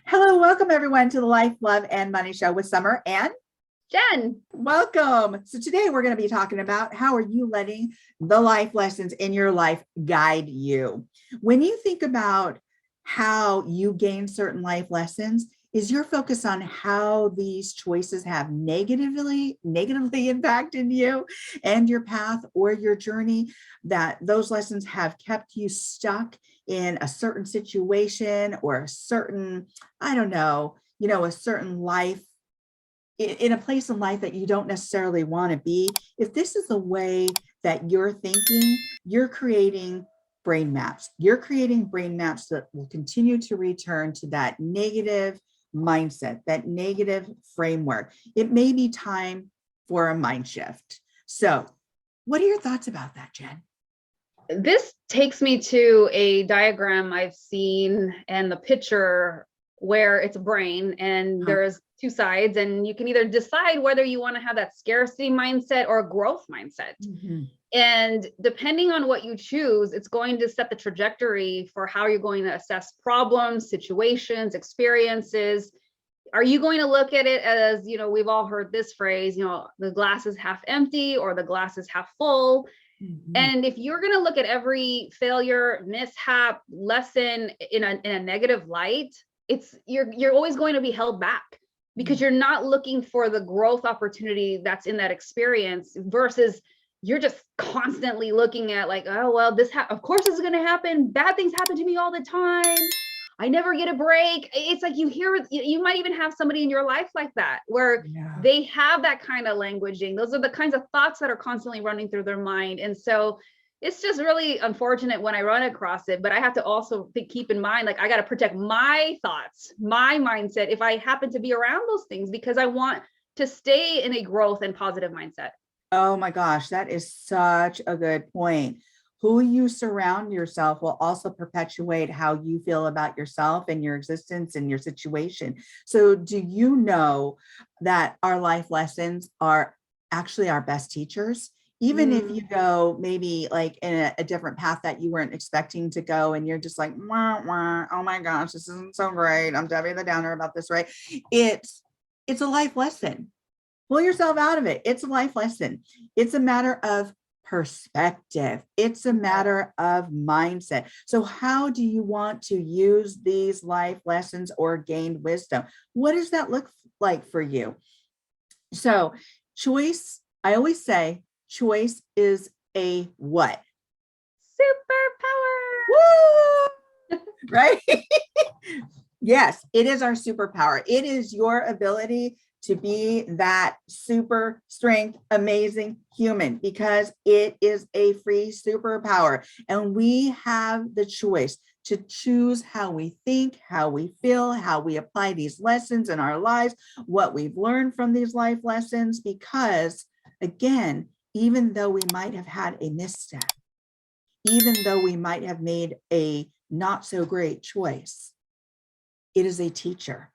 Hello, welcome everyone to the Life, Love, and Money Show with Summer and Jen. Welcome. So today we're going to be talking about how are you letting the life lessons in your life guide you? When you think about how you gain certain life lessons, is your focus on how these choices have negatively impacted you and your path or your journey, that those lessons have kept you stuck in a certain situation or a certain, I don't know, a certain life, in a place in life that you don't necessarily want to be? If this is the way that you're thinking, you're creating brain maps. You're creating brain maps that will continue to return to that negative mindset, that negative framework. It may be time for a mind shift. So, what are your thoughts about that, Jen? This takes me to a diagram I've seen and the picture where it's a brain and there's two sides, and you can either decide whether you want to have that scarcity mindset or a growth mindset. Mm-hmm. And depending on what you choose, it's going to set the trajectory for how you're going to assess problems, situations, experiences. Are you going to look at it as, we've all heard this phrase, the glass is half empty or the glass is half full. Mm-hmm. And if you're going to look at every failure, mishap, lesson in a negative light, you're always going to be held back because you're not looking for the growth opportunity that's in that experience, versus you're just constantly looking at like, oh, well, of course this is going to happen. Bad things happen to me all the time. I never get a break. It's like you might even have somebody in your life like that, where they have that kind of languaging. Those are the kinds of thoughts that are constantly running through their mind. And so it's just really unfortunate when I run across it, but I have to also keep in mind, like, I got to protect my thoughts, my mindset, if I happen to be around those things, because I want to stay in a growth and positive mindset. Oh my gosh, that is such a good point. Who you surround yourself will also perpetuate how you feel about yourself and your existence and your situation. So do you know that our life lessons are actually our best teachers? Even if you go maybe like in a different path that you weren't expecting to go, and you're just like, wah, wah, oh my gosh, this isn't so great. I'm Debbie the Downer about this, right? It's a life lesson. Pull yourself out of it. It's a life lesson. It's a matter of perspective. It's a matter of mindset. So how do you want to use these life lessons or gain wisdom? What does that look like for you? So choice, I always say, choice is a what? Superpower. Woo! Right? Yes, it is our superpower. It is your ability to be that super strength, amazing human, because it is a free superpower. And we have the choice to choose how we think, how we feel, how we apply these lessons in our lives, what we've learned from these life lessons, because again, even though we might have had a misstep, even though we might have made a not so great choice, it is a teacher.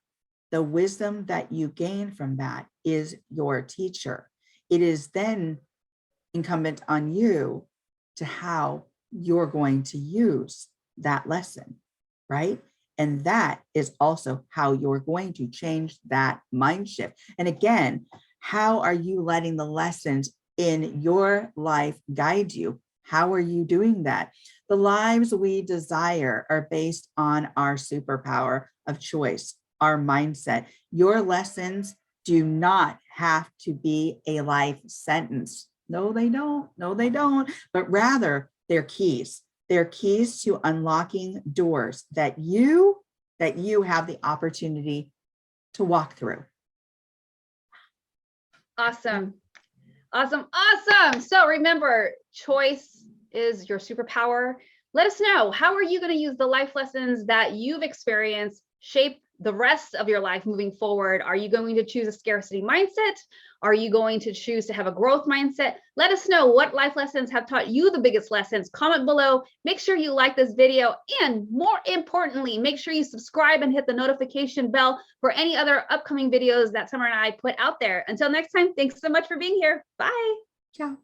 The wisdom that you gain from that is your teacher. It is then incumbent on you to how you're going to use that lesson, right? And that is also how you're going to change that mind shift. And again, how are you letting the lessons in your life guide you? How are you doing that? The lives we desire are based on our superpower of choice, our mindset. Your lessons do not have to be a life sentence. No, they don't. No, they don't. But rather, they're keys. They're keys to unlocking doors that you have the opportunity to walk through. Awesome. Awesome. Awesome. So remember, choice is your superpower. Let us know, how are you going to use the life lessons that you've experienced shape the rest of your life moving forward? Are you going to choose a scarcity mindset? Are you going to choose to have a growth mindset? Let us know what life lessons have taught you the biggest lessons. Comment below. Make sure you like this video. And more importantly, make sure you subscribe and hit the notification bell for any other upcoming videos that Summer and I put out there. Until next time, thanks so much for being here. Bye. Ciao.